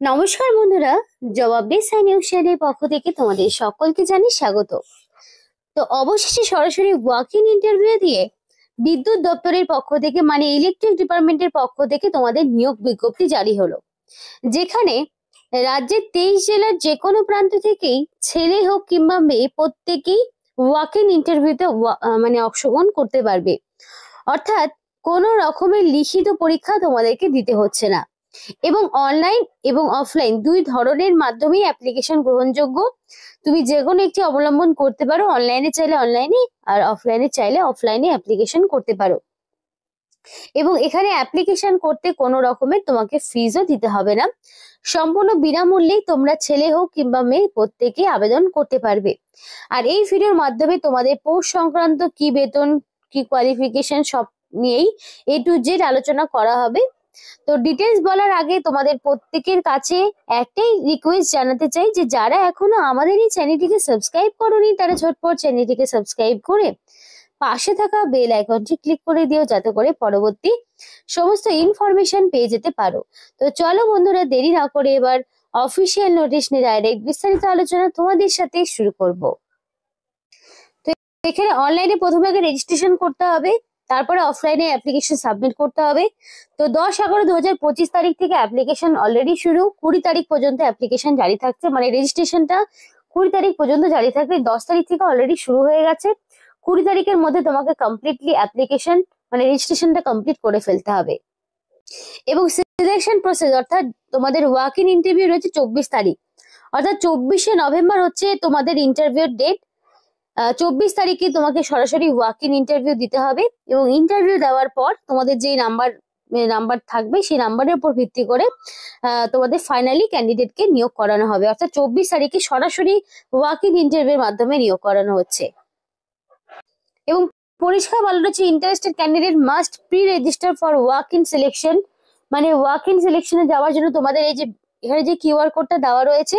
নমস্কার বন্ধুরা, জবাব দে সাই নিউজ চ্যানেলের পক্ষ থেকে তোমাদের সকলকে জানাই স্বাগত। তো অবশেষে সরাসরি ওয়াক ইন ইন্টারভিউ দিয়ে বিদ্যুৎ দপ্তরের পক্ষ থেকে মানে ইলেকট্রিক ডিপার্টমেন্টের পক্ষ থেকে তোমাদের নিয়োগ বিজ্ঞপ্তি জারি হলো, যেখানে রাজ্যের 23 জেলার যে কোনো প্রান্ত থেকেই ছেলে হোক কিংবা মেয়ে প্রত্যেকেই ওয়াক ইন ইন্টারভিউতে মানে অংশগ্রহণ করতে পারবে। অর্থাৎ কোনো রকমের লিখিত পরীক্ষা তোমাদেরকে দিতে হচ্ছে না এবং অনলাইন এবং অফলাইন দুই ধরনের মাধ্যমেই অ্যাপ্লিকেশন গ্রহণযোগ্য। তুমি যে কোনো একটি অবলম্বন করতে পারো, অনলাইনে চাইলে অনলাইনে আর অফলাইনে চাইলে অফলাইনে অ্যাপ্লিকেশন করতে পারো। এবং এখানে অ্যাপ্লিকেশন করতে কোনো রকমের তোমাকে ফিজও দিতে হবে না, সম্পূর্ণ বিনামূল্যেই তোমরা ছেলে হোক কিংবা মেয়ে প্রত্যেকে আবেদন করতে পারবে। আর এই ভিডিওর মাধ্যমে তোমাদের পোস্ট সংক্রান্ত কি বেতন, কি কোয়ালিফিকেশন সব নিয়েই A to Z আলোচনা করা হবে। তো ডিটেলস বলার আগে তোমাদের প্রত্যেকের কাছে একটাই রিকোয়েস্ট জানাতে চাই যে যারা এখনো আমাদের এই চ্যানেলটিকে সাবস্ক্রাইব করোনি তারা ঝটপট চ্যানেলটিকে সাবস্ক্রাইব করে পাশে থাকা বেল আইকনটি ক্লিক করে দিও, যাতে করে পরবর্তী সমস্ত ইনফরমেশন পেয়ে যেতে পারো। তো চলো বন্ধুরা, দেরি না করে এবার অফিসিয়াল নোটিশ নিয়ে ডাইরেক্ট বিস্তারিত আলোচনা তোমাদের সাথে শুরু করব। তো এখানে অনলাইনে প্রথমে আগে রেজিস্ট্রেশন করতে হবে, তারপরে অফলাইনে অ্যাপ্লিকেশন সাবমিট করতে হবে। তো 10/11/2025 তারিখ থেকে অ্যাপ্লিকেশন অলরেডি শুরু, 20 তারিখ পর্যন্ত অ্যাপ্লিকেশন জারি থাকছে, মানে রেজিস্ট্রেশনটা 20 তারিখ পর্যন্ত জারি থাকবে। 10 তারিখ থেকে অলরেডি শুরু হয়ে গেছে। 20 তারিখের মধ্যে তোমাকে কমপ্লিটলি অ্যাপ্লিকেশন মানে রেজিস্ট্রেশনটা কমপ্লিট করে ফেলতে হবে। এবং সিলেকশন প্রসেস অর্থাৎ তোমাদের ওয়াক ইন ইন্টারভিউ রয়েছে 24 তারিখ, অর্থাৎ 24শে নভেম্বর হচ্ছে তোমাদের ইন্টারভিউর ডেট। 24 তারিখে তোমাকে সরাসরি ওয়াক ইন ইন্টারভিউ দিতে হবে এবং ইন্টারভিউ দেওয়ার পর তোমাদের যে নাম্বার থাকবে সেই নাম্বারের উপর ভিত্তি করে তোমাদের ফাইনালি ক্যান্ডিডেটকে নিয়োগ করানো হবে। অর্থাৎ 24 তারিখে সরাসরি ওয়াক ইন ইন্টারভিউর মাধ্যমে নিয়োগ করানো হচ্ছে। এবং পরিষ্কার বলা হচ্ছে interested candidate must pre register for walk in selection, মানে ওয়াক ইন সিলেকশনে যাওয়ার জন্য তোমাদের এই যে এখানে যে কিউআর কোডটা দেওয়া রয়েছে,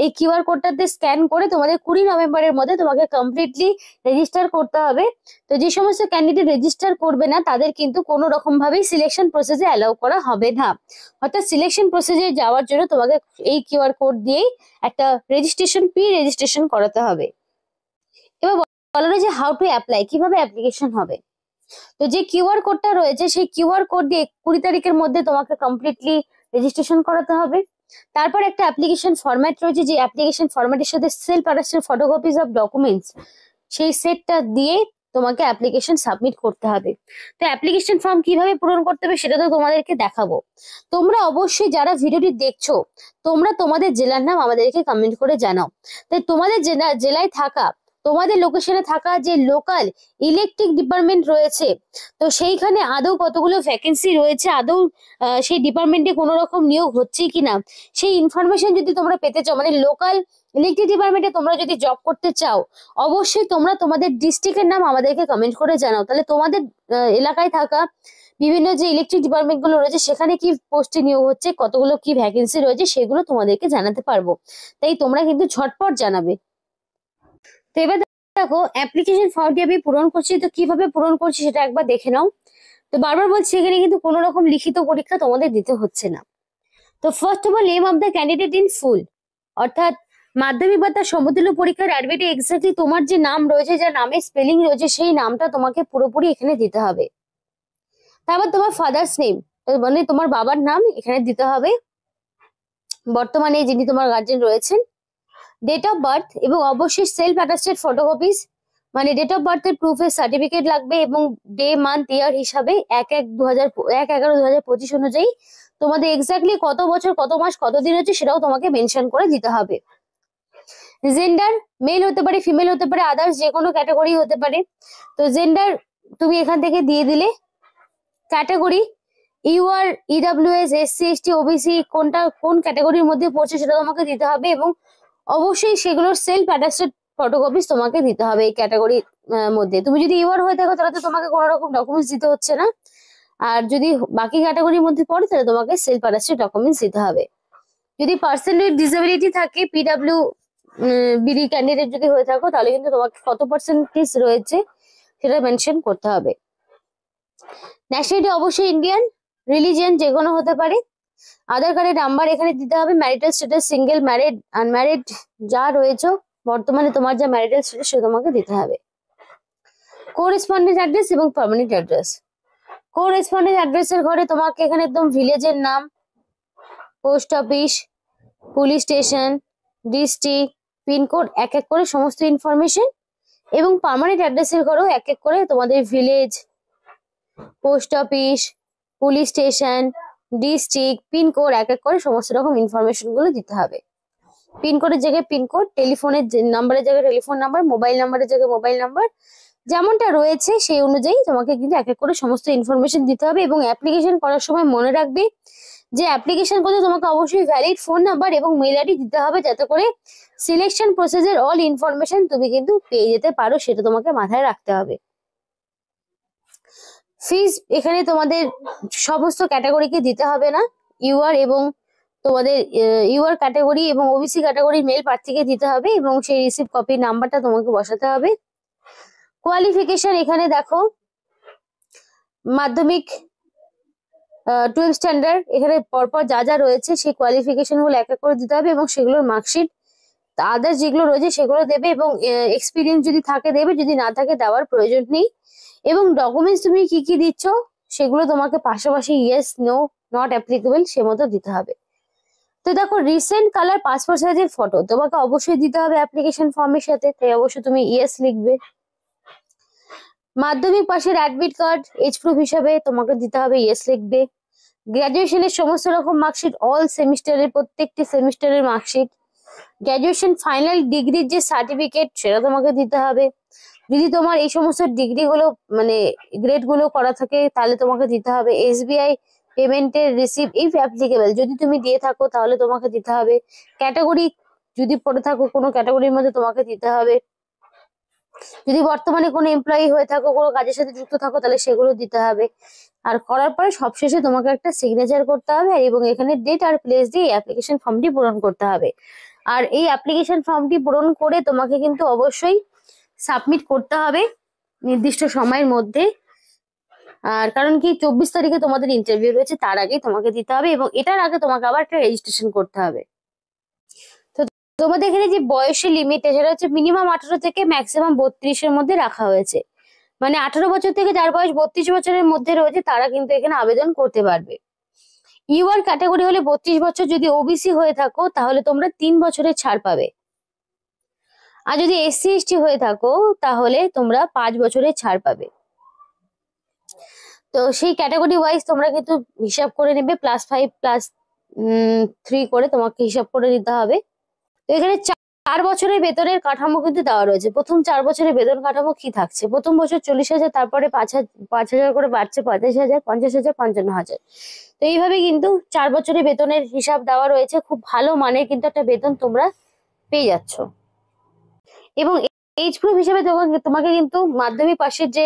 এই কিউআর কোডটাতে স্ক্যান করে তোমাদের 20 নভেম্বরের মধ্যে তোমাকে কমপ্লিটলি রেজিস্টার করতে হবে। তো যে সমস্ত ক্যান্ডিডেট রেজিস্টার করবে না তাদের কিন্তু কোনো রকম ভাবেই সিলেকশন প্রসেসে অ্যালাউ করা হবে না। অর্থাৎ সিলেকশন প্রসেসে যাওয়ার জন্য তোমাকে এই কিউআর কোড দিয়েই একটা প্রি রেজিস্ট্রেশন করাতে হবে। এবার বলা রয়েছে হাউ টু অ্যাপ্লাই, কিভাবে অ্যাপ্লিকেশন হবে। তো যে কিউআর কোডটা রয়েছে সেই কিউআর কোড দিয়ে 20 তারিখের মধ্যে তোমাকে কমপ্লিটলি রেজিস্ট্রেশন করাতে হবে। তারপর একটা অ্যাপ্লিকেশন ফরম্যাট রয়েছে, যে অ্যাপ্লিকেশন ফরম্যাটের সাথে self attested photocopies of documents, সেই সেটটা দিয়ে তোমাকে অ্যাপ্লিকেশন সাবমিট করতে হবে। তো অ্যাপ্লিকেশন ফর্ম কিভাবে পূরণ করতে হবে সেটা তো তোমাদেরকে দেখাবো। তোমরা অবশ্যই যারা ভিডিওটি দেখছো তোমরা তোমাদের জেলার নাম আমাদেরকে কমেন্ট করে জানাও। তাই তোমাদের জেলায় থাকা, তোমাদের লোকেশনে থাকা যে লোকাল ইলেকট্রিক ডিপার্টমেন্ট রয়েছে, তো সেইখানে আদৌ কতগুলো ভ্যাকেন্সি রয়েছে, আদৌ সেই ডিপার্টমেন্টে কোনো রকম নিয়োগ হচ্ছে কিনা, সেই ইনফরমেশন যদি তোমরা পেতে চাও, মানে লোকাল ইলেকট্রিক ডিপার্টমেন্টে তোমরা যদি জব করতে চাও, অবশ্যই তোমরা তোমাদের ডিস্ট্রিক্টের নাম আমাদেরকে কমেন্ট করে জানাও। তাহলে তোমাদের এলাকায় থাকা বিভিন্ন যে ইলেকট্রিক ডিপার্টমেন্ট গুলো রয়েছে সেখানে কি পোস্টে নিয়োগ হচ্ছে, কতগুলো কি ভ্যাকেন্সি রয়েছে সেগুলো তোমাদেরকে জানাতে পারবো। তাই তোমরা কিন্তু ঝটপট জানাবে। তো এবার দেখো অ্যাপ্লিকেশন ফর্মটি আমি পূরণ করছি, তো কিভাবে পূরণ করছি সেটা একবার দেখে নাও। তো বারবার বলছি এখানে কিন্তু কোনো রকম লিখিত পরীক্ষা তোমাদের দিতে হচ্ছে না। তো first of all name of the candidate in full, অর্থাৎ মাধ্যমিক বা তার সমতুল্য পরীক্ষার অ্যাডমিটে এক্স্যাক্টলি তোমার যে নাম রয়েছে, যে নামের স্পেলিং রয়েছে, সেই নামটা তোমাকে পুরোপুরি এখানে দিতে হবে। তারপর তোমার ফাদার্স নেম, মানে তোমার বাবার নাম এখানে দিতে হবে, বর্তমানে যিনি তোমার গার্জেন রয়েছেন। ডেট অফ বার্থ এবং অবশ্যই সেলফ অ্যাটাস্টেড ফটোকপিজ, মানে ডেট অফ বার্থের প্রুফের সার্টিফিকেট লাগবে এবং ডে মান্থ ইয়ার হিসাবে 1/11/2025 অনুযায়ী তোমাদের এক্স্যাক্টলি কত বছর কত মাস কত দিন হচ্ছে সেটাও তোমাকে মেনশন করে দিতে হবে। জেন্ডার মেল হতে পারে, ফিমেল হতে পারে, আদার্স যে কোনো ক্যাটাগরি হতে পারে। তো জেন্ডার তুমি এখান থেকে দিয়ে দিলে। Category UR, EWS, SC, ST, OBC কোন ক্যাটাগরির মধ্যে পড়ছে সেটা তোমাকে দিতে হবে এবং অবশ্যই সেগুলোর সেলফ অ্যাটাস্টেড ফটোকপিস তোমাকে দিতে হবে এই ক্যাটাগরির মধ্যে। তুমি যদি ইউআর হয়ে থাকো তাহলে তো তোমাকে কোনো রকম ডকুমেন্টস দিতে হচ্ছে না, আর যদি বাকি ক্যাটাগরির মধ্যে পড়ে তাহলে তোমাকে সেলফ অ্যাটাস্টেড ডকুমেন্টস দিতে হবে। যদি পার্সন উইথ ডিসেবিলিটি থাকে, পিডব্লিউ বিডি ক্যান্ডিডেট যদি হয়ে থাকো তাহলে কিন্তু তোমাকে কত পার্সেন্টেজ রয়েছে সেটা মেনশন করতে হবে। ন্যাশনালিটি অবশ্যই ইন্ডিয়ান, রিলিজিয়ন যে কোনো হতে পারে, আধার কার্ডের নাম্বার এখানে দিতে হবে, marital status, single, married, unmarried যা রয়েছে বর্তমানে তোমার যা ম্যারিটাল স্ট্যাটাস সেটা তোমাকে দিতে হবে। কোরেসপন্ডেন্ট অ্যাড্রেস এবং পার্মানেন্ট অ্যাড্রেস। কোরেসপন্ডেন্ট অ্যাড্রেসের ঘরে তোমাকে এখানে একদম ভিলেজের নাম, post office, police station, district, pin code এক এক করে সমস্ত ইনফরমেশন, এবং পার্মানেন্ট অ্যাড্রেসের ঘরেও এক এক করে তোমাদের village, post office, police station, district, pin code এক এক করে সমস্ত রকম ইনফরমেশন গুলো দিতে হবে। পিনকোডের জায়গায় পিনকোড, টেলিফোনের নাম্বারের জায়গায় টেলিফোন নাম্বার, মোবাইল নাম্বারের জায়গায় মোবাইল নাম্বার, যেমনটা রয়েছে সেই অনুযায়ী তোমাকে কিন্তু এক এক করে সমস্ত ইনফরমেশন দিতে হবে। এবং অ্যাপ্লিকেশন করার সময় মনে রাখবে যে অ্যাপ্লিকেশন করতে তোমাকে অবশ্যই ভ্যালিড ফোন নাম্বার এবং মেল আইডি দিতে হবে, যাতে করে সিলেকশন প্রসেসের অল ইনফরমেশন তুমি কিন্তু পেয়ে যেতে পারো, সেটা তোমাকে মাথায় রাখতে হবে। ফিজ এখানে তোমাদের সমস্ত ক্যাটাগরিকে দিতে হবে না, ইউআর এবং তোমাদের ইউআর ক্যাটাগরি এবং ওবিসি ক্যাটাগরির মেল প্রার্থীকে দিতে হবে, এবং সেই রিসিভ কপির নাম্বারটা তোমাকে বসাতে হবে। কোয়ালিফিকেশন এখানে দেখো, মাধ্যমিক, 12 স্ট্যান্ডার্ড, এখানে পরপর যা যা রয়েছে সেই কোয়ালিফিকেশন গুলো এক এক করে দিতে হবে, এবং সেগুলোর মার্কশিট আদার্স যেগুলো রয়েছে সেগুলো দেবে, এবং এক্সপিরিয়েন্স যদি থাকে দেবে, যদি না থাকে দেওয়ার প্রয়োজন নেই। এবং ডকুমেন্টস তুমি কি কি দিচ্ছ সেগুলো তোমাকে পাশাপাশি ইয়েস, নো, নট অ্যাপ্লিকেবল সে মতো দিতে হবে। তো দেখো, রিসেন্ট কালার পাসপোর্ট সাইজের ফটো তোমাকে অবশ্যই দিতে হবে অ্যাপ্লিকেশন ফর্মের সাথে, তাই অবশ্যই তুমি ইয়েস লিখবে। মাধ্যমিক পাশের অ্যাডমিট কার্ড এজ প্রুফ হিসাবে তোমাকে দিতে হবে, ইয়েস লিখবে। গ্র্যাজুয়েশনের সমস্ত রকম মার্কশিট, অল সেমিস্টারের প্রত্যেকটি সেমিস্টারের মার্কশিট, গ্র্যাজুয়েশন ফাইনাল ডিগ্রির যে সার্টিফিকেট সেটা তোমাকে দিতে হবে। যদি তোমার এই সমস্ত ডিগ্রি গুলো মানে গ্রেড গুলো করা থাকে তাহলে তোমাকে দিতে হবে। এসবিআই পেমেন্টের রিসিভ ইফ অ্যাপ্লিকেবল যদি তুমি দিয়ে থাকো তাহলে তোমাকে দিতে হবে। ক্যাটাগরি যদি পড়ে থাকো কোনো ক্যাটাগরির মধ্যে তোমাকে দিতে হবে। যদি বর্তমানে কোনো এমপ্লয়ি হয়ে থাকো, কোনো কাজের সাথে যুক্ত থাকো, তাহলে সেগুলো দিতে হবে। আর করার পরে সবশেষে তোমাকে একটা সিগনেচার করতে হবে, এবং এখানে ডেট আর প্লেস দিয়ে অ্যাপ্লিকেশন ফর্মটি পূরণ করতে হবে। আর এই অ্যাপ্লিকেশন ফর্মটি পূরণ করে তোমাকে কিন্তু অবশ্যই সাবমিট করতে হবে নির্দিষ্ট সময়ের মধ্যে। আর কারণ কি 24 তারিখে তোমাদের ইন্টারভিউ রয়েছে, তার আগেই তোমাকে দিতে হবে, এবং এটার আগে তোমাকে আবার একটা রেজিস্ট্রেশন করতে হবে। তো তোমাদের এখানে যে বয়সের লিমিট সেটা হচ্ছে মিনিমাম 18 থেকে ম্যাক্সিমাম 32-এর মধ্যে রাখা হয়েছে। মানে 18 বছর থেকে যার বয়স 32 বছরের মধ্যে রয়েছে তারা কিন্তু এখানে আবেদন করতে পারবে। ইউআর ক্যাটাগরি হলে 32 বছর, যদি ওবিসি হয়ে থাকো তাহলে তোমরা 3 বছরের ছাড় পাবে। আর যদি এসসি এসটি হয়ে থাকো তাহলে তোমরা 5 বছরের ছাড় পাবে। তো সেই ক্যাটাগরি ওয়াইজ তোমরা কিন্তু হিসাব করে নেবে, +5 +3 করে তোমাকে হিসাব করে নিতে হবে। তো এখানে 4 বছরের বেতনের কাঠামো কিন্তু দেওয়া রয়েছে। প্রথম 4 বছরের বেতন কাঠামো কি থাকছে? প্রথম বছর 40,000, তারপরে 5,000 করে বাড়ছে 45,000, 50,000, 55,000। তো এইভাবে কিন্তু 4 বছরের বেতনের হিসাব দেওয়া রয়েছে। খুব ভালো মানের কিন্তু একটা বেতন তোমরা পেয়ে যাচ্ছ। এবং এজ প্রুফ হিসেবে তোমাকে কিন্তু মাধ্যমিক পাশের যে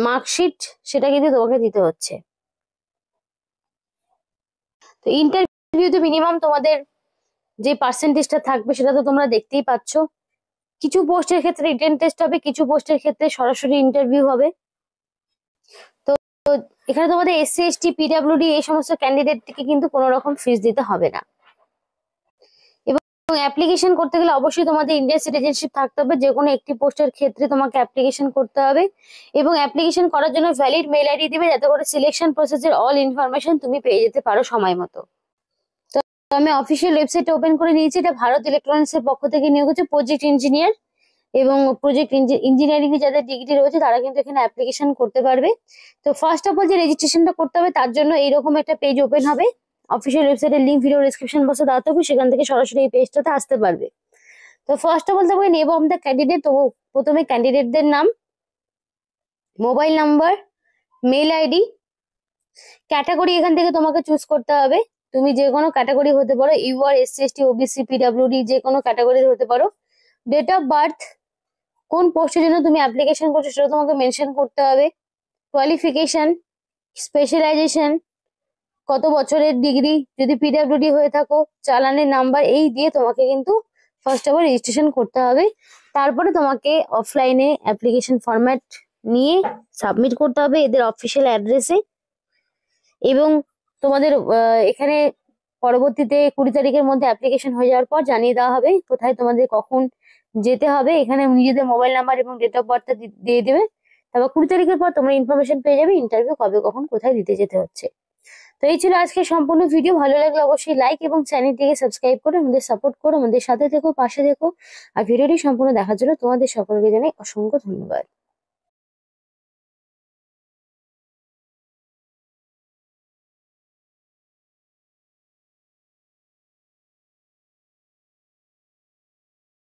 মার্কশিট সেটা কিন্তু তোমাকে দিতে হচ্ছে। তো ইন্টারভিউতে মিনিমাম তোমাদের যে পার্সেন্টেজটা থাকবে সেটা তো তোমরা দেখতেই পাচ্ছ। কিছু পোস্টের ক্ষেত্রে রিটেন টেস্ট হবে, কিছু পোস্টের ক্ষেত্রে সরাসরি ইন্টারভিউ হবে। তো এখানে তোমাদের এসসি এসটি পিডব্লিউডি এই সমস্ত ক্যান্ডিডেটকে কিন্তু কোনো রকম ফিস দিতে হবে না। এবং অ্যাপ্লিকেশন করতে গেলে অবশ্যই তোমাদের ইন্ডিয়ান সিটিজেনশিপ থাকতে হবে। যে কোনো একটি পোস্টের ক্ষেত্রে তোমাকে অ্যাপ্লিকেশন করতে হবে, এবং অ্যাপ্লিকেশন করার জন্য ভ্যালিড মেল আইডি দিবে, যাতে করে সিলেকশন প্রসেসের অল ইনফরমেশন তুমি পেয়ে যেতে পারো সময় মতো। তো আমি অফিসিয়াল ওয়েবসাইট ওপেন করে নিয়েছি। এটা ভারত ইলেকট্রনিক্স এর পক্ষ থেকে নিয়োগ হচ্ছে প্রজেক্ট ইঞ্জিনিয়ার, এবং প্রজেক্ট ইঞ্জিনিয়ারিং এ যাদের ডিগ্রি রয়েছে তারা কিন্তু এখানে অ্যাপ্লিকেশন করতে পারবে। তো ফার্স্ট অফ অল যে রেজিস্ট্রেশনটা করতে হবে তার জন্য এইরকম একটা পেজ ওপেন হবে। অফিসিয়াল ওয়েবসাইটের লিঙ্ক ভিডিও ডেসক্রিপশন বক্সে দেওয়া থাকবে, সেখান থেকে সরাসরি এই পেজটাতে আসতে পারবে। তো ফার্স্ট অফ অল দেখো নেম অফ দ্য ক্যান্ডিডেট। তো প্রথমে ক্যান্ডিডেটদের নাম, mobile number, mail ID, category এখান থেকে তোমাকে চুজ করতে হবে। তুমি যে কোনো ক্যাটাগরি হতে পারো, UR, SC ST, OBC, PWD, যে কোনো ক্যাটাগরির হতে পারো। ডেট অফ বার্থ, কোন পোস্টের জন্য তুমি অ্যাপ্লিকেশন করছো সেটা তোমাকে মেনশন করতে হবে। কোয়ালিফিকেশন, স্পেশালাইজেশন, কত বছরের ডিগ্রি, যদি পিডব্লিউডি হয়ে থাকো, চালানের নাম্বার, এই দিয়ে তোমাকে কিন্তু ফার্স্ট অফ অল রেজিস্ট্রেশন করতে হবে। তারপরে তোমাকে অফলাইনে অ্যাপ্লিকেশন ফরম্যাট নিয়ে সাবমিট করতে হবে এদের অফিসিয়াল অ্যাড্রেসে। এবং তোমাদের এখানে পরবর্তীতে 20 তারিখের মধ্যে অ্যাপ্লিকেশন হয়ে যাওয়ার পর জানিয়ে দেওয়া হবে কোথায় তোমাদের কখন যেতে হবে। এখানে নিজেদের মোবাইল নাম্বার এবং ডেট অফ বার্থটা দিয়ে দেবে। তারপর 20 তারিখের পর তোমরা ইনফরমেশন পেয়ে যাবে ইন্টারভিউ কবে কখন কোথায় দিতে যেতে হচ্ছে। তো এই ছিল আজকে সম্পূর্ণ ভিডিও। ভালো লাগলে অবশ্যই লাইক এবং চ্যানেলটিকে সাবস্ক্রাইব করে আমাদের সাপোর্ট করো, আমাদের সাথে থেকো, পাশে থেকো। আর ভিডিওটি সম্পূর্ণ দেখার জন্য তোমাদের সকলকে জানাই অসংখ্য ধন্যবাদ।